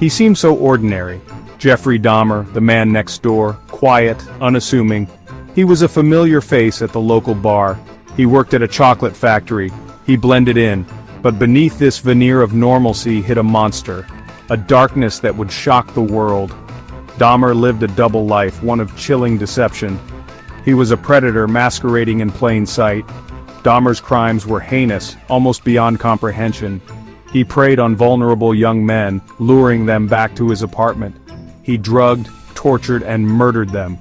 He seemed so ordinary. Jeffrey Dahmer, the man next door, quiet, unassuming. He was a familiar face at the local bar. He worked at a chocolate factory. He blended in. But beneath this veneer of normalcy hid a monster. A darkness that would shock the world. Dahmer lived a double life, one of chilling deception. He was a predator masquerading in plain sight. Dahmer's crimes were heinous, almost beyond comprehension. He preyed on vulnerable young men, luring them back to his apartment. He drugged, tortured, and murdered them.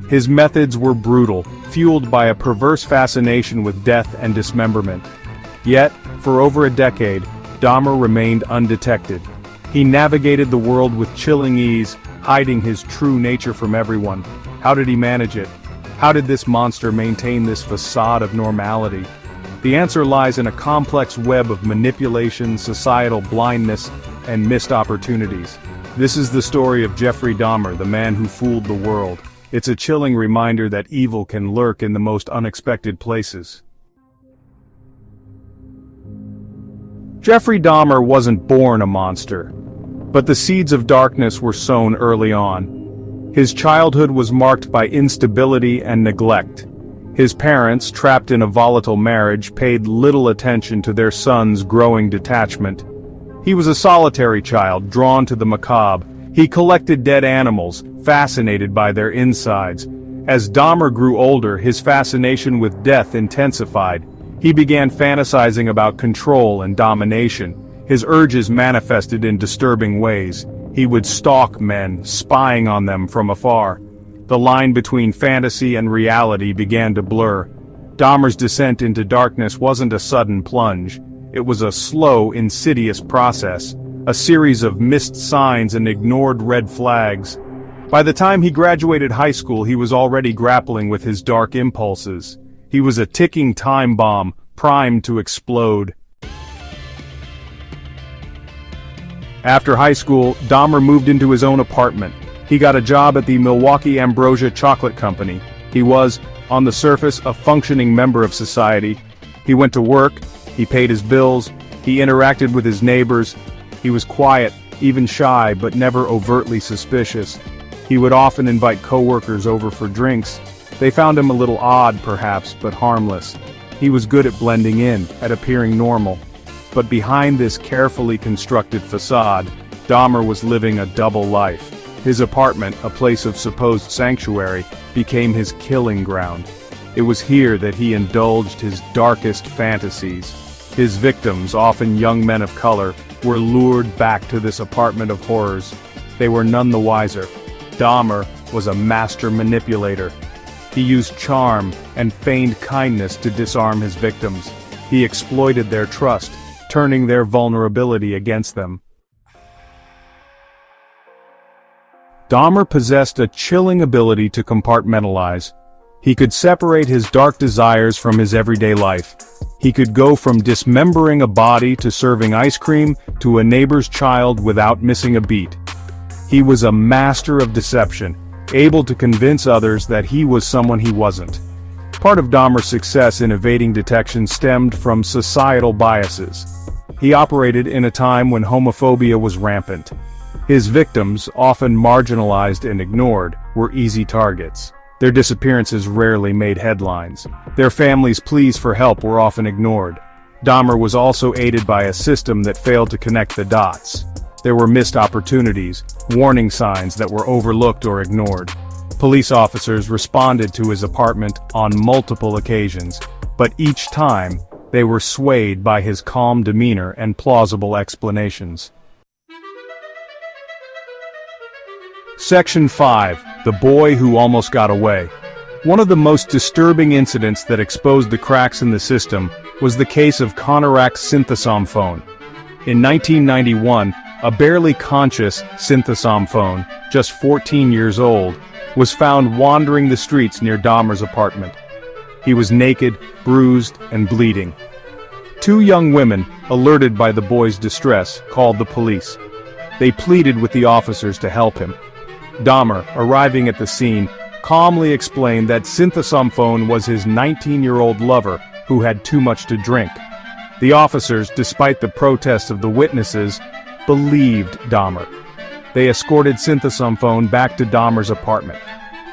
His methods were brutal, fueled by a perverse fascination with death and dismemberment. Yet, for over a decade, Dahmer remained undetected. He navigated the world with chilling ease, hiding his true nature from everyone. How did he manage it? How did this monster maintain this facade of normality? The answer lies in a complex web of manipulation, societal blindness, and missed opportunities. This is the story of Jeffrey Dahmer, the man who fooled the world. It's a chilling reminder that evil can lurk in the most unexpected places. Jeffrey Dahmer wasn't born a monster, but the seeds of darkness were sown early on. His childhood was marked by instability and neglect. His parents, trapped in a volatile marriage, paid little attention to their son's growing detachment. He was a solitary child, drawn to the macabre. He collected dead animals, fascinated by their insides. As Dahmer grew older, his fascination with death intensified. He began fantasizing about control and domination. His urges manifested in disturbing ways. He would stalk men, spying on them from afar. The line between fantasy and reality began to blur. Dahmer's descent into darkness wasn't a sudden plunge. It was a slow, insidious process, a series of missed signs and ignored red flags. By the time he graduated high school, he was already grappling with his dark impulses. He was a ticking time bomb, primed to explode. After high school, Dahmer moved into his own apartment. He got a job at the Milwaukee Ambrosia Chocolate Company. He was, on the surface, a functioning member of society. He went to work, he paid his bills, he interacted with his neighbors. He was quiet, even shy, but never overtly suspicious. He would often invite coworkers over for drinks. They found him a little odd, perhaps, but harmless. He was good at blending in, at appearing normal. But behind this carefully constructed facade, Dahmer was living a double life. His apartment, a place of supposed sanctuary, became his killing ground. It was here that he indulged his darkest fantasies. His victims, often young men of color, were lured back to this apartment of horrors. They were none the wiser. Dahmer was a master manipulator. He used charm and feigned kindness to disarm his victims. He exploited their trust, turning their vulnerability against them. Dahmer possessed a chilling ability to compartmentalize. He could separate his dark desires from his everyday life. He could go from dismembering a body to serving ice cream to a neighbor's child without missing a beat. He was a master of deception, able to convince others that he was someone he wasn't. Part of Dahmer's success in evading detection stemmed from societal biases. He operated in a time when homophobia was rampant. His victims, often marginalized and ignored, were easy targets. Their disappearances rarely made headlines. Their families' pleas for help were often ignored. Dahmer was also aided by a system that failed to connect the dots. There were missed opportunities, warning signs that were overlooked or ignored. Police officers responded to his apartment on multiple occasions, but each time, they were swayed by his calm demeanor and plausible explanations. Section 5. The Boy Who Almost Got Away. One of the most disturbing incidents that exposed the cracks in the system was the case of Conorak's synthesom phone. In 1991, a barely conscious synthesom phone, just 14 years old, was found wandering the streets near Dahmer's apartment. He was naked, bruised, and bleeding. Two young women, alerted by the boy's distress, called the police. They pleaded with the officers to help him. Dahmer, arriving at the scene, calmly explained that synthesom phone was his 19-year-old lover who had too much to drink. The officers, despite the protests of the witnesses, believed Dahmer. They escorted Synthesomphone back to Dahmer's apartment.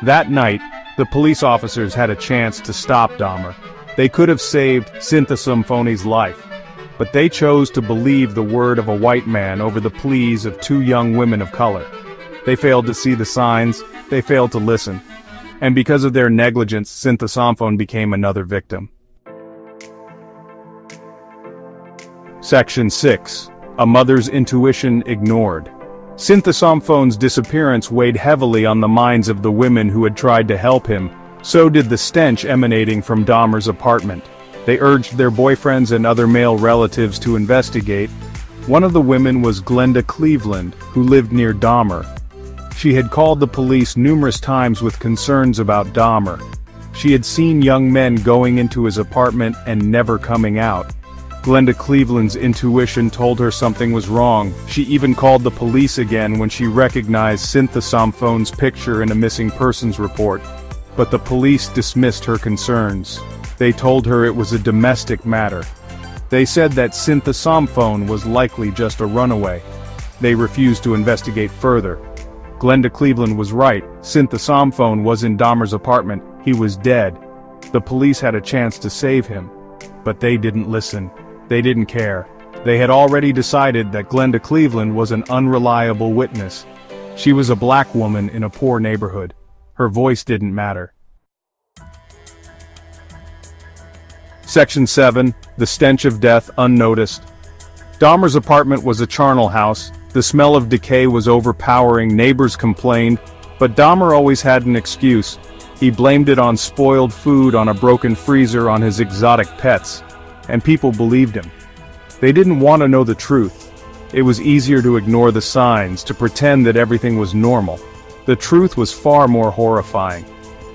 That night, the police officers had a chance to stop Dahmer. They could have saved Synthesophone's life, but they chose to believe the word of a white man over the pleas of two young women of color. They failed to see the signs, they failed to listen. And because of their negligence, Synthesomphone became another victim. Section 6. A mother's intuition ignored. Synthesophone's disappearance weighed heavily on the minds of the women who had tried to help him. So did the stench emanating from Dahmer's apartment. They urged their boyfriends and other male relatives to investigate. One of the women was Glenda Cleveland, who lived near Dahmer. She had called the police numerous times with concerns about Dahmer. She had seen young men going into his apartment and never coming out. Glenda Cleveland's intuition told her something was wrong. She even called the police again when she recognized Synthesophone's picture in a missing persons report. But the police dismissed her concerns. They told her it was a domestic matter. They said that Synthesophone was likely just a runaway. They refused to investigate further. Glenda Cleveland was right. Synthesophone was in Dahmer's apartment. He was dead. The police had a chance to save him. But they didn't listen. They didn't care. They had already decided that Glenda Cleveland was an unreliable witness. She was a black woman in a poor neighborhood. Her voice didn't matter. Section 7. The stench of death unnoticed. Dahmer's apartment was a charnel house. The smell of decay was overpowering. Neighbors complained, but Dahmer always had an excuse. He blamed it on spoiled food, on a broken freezer, on his exotic pets. And people believed him. They didn't want to know the truth. It was easier to ignore the signs, to pretend that everything was normal. The truth was far more horrifying.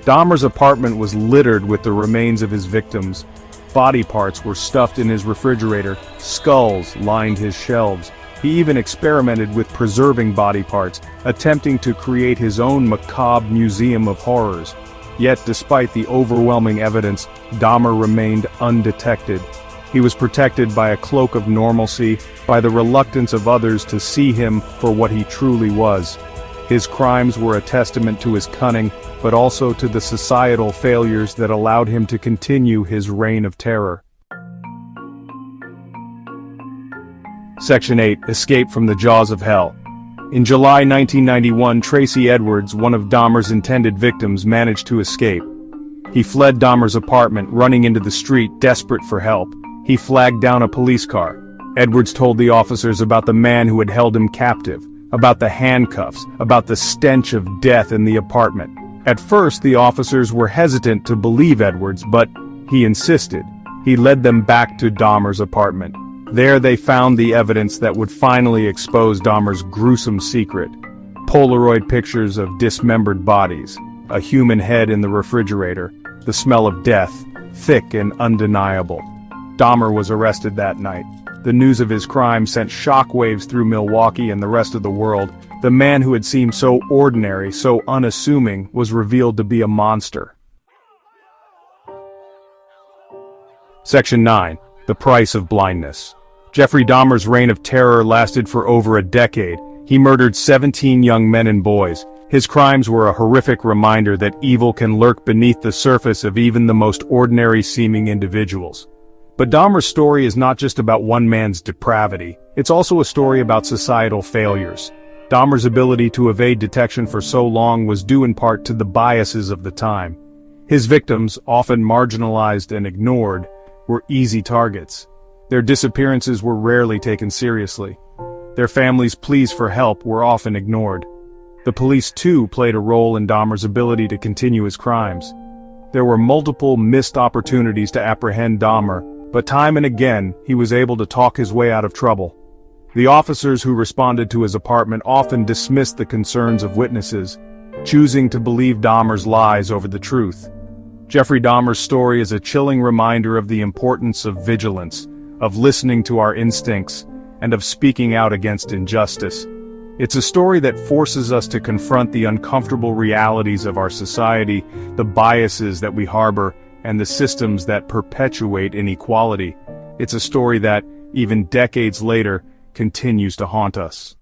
Dahmer's apartment was littered with the remains of his victims. Body parts were stuffed in his refrigerator, skulls lined his shelves. He even experimented with preserving body parts, attempting to create his own macabre museum of horrors. Yet despite the overwhelming evidence, Dahmer remained undetected. He was protected by a cloak of normalcy, by the reluctance of others to see him for what he truly was. His crimes were a testament to his cunning, but also to the societal failures that allowed him to continue his reign of terror. Section 8. Escape from the jaws of hell. In July 1991, Tracy Edwards, one of Dahmer's intended victims, managed to escape. He fled Dahmer's apartment, running into the street, desperate for help. He flagged down a police car. Edwards told the officers about the man who had held him captive, about the handcuffs, about the stench of death in the apartment. At first, the officers were hesitant to believe Edwards, but he insisted. He led them back to Dahmer's apartment. There they found the evidence that would finally expose Dahmer's gruesome secret. Polaroid pictures of dismembered bodies, a human head in the refrigerator, the smell of death, thick and undeniable. Dahmer was arrested that night. The news of his crime sent shockwaves through Milwaukee and the rest of the world. The man who had seemed so ordinary, so unassuming, was revealed to be a monster. Section 9. The price of blindness. Jeffrey Dahmer's reign of terror lasted for over a decade. He murdered 17 young men and boys. His crimes were a horrific reminder that evil can lurk beneath the surface of even the most ordinary-seeming individuals. But Dahmer's story is not just about one man's depravity. It's also a story about societal failures. Dahmer's ability to evade detection for so long was due in part to the biases of the time. His victims, often marginalized and ignored, were easy targets. Their disappearances were rarely taken seriously. Their families' pleas for help were often ignored. The police, too, played a role in Dahmer's ability to continue his crimes. There were multiple missed opportunities to apprehend Dahmer, but time and again, he was able to talk his way out of trouble. The officers who responded to his apartment often dismissed the concerns of witnesses, choosing to believe Dahmer's lies over the truth. Jeffrey Dahmer's story is a chilling reminder of the importance of vigilance, of listening to our instincts, and of speaking out against injustice. It's a story that forces us to confront the uncomfortable realities of our society, the biases that we harbor, and the systems that perpetuate inequality. It's a story that, even decades later, continues to haunt us.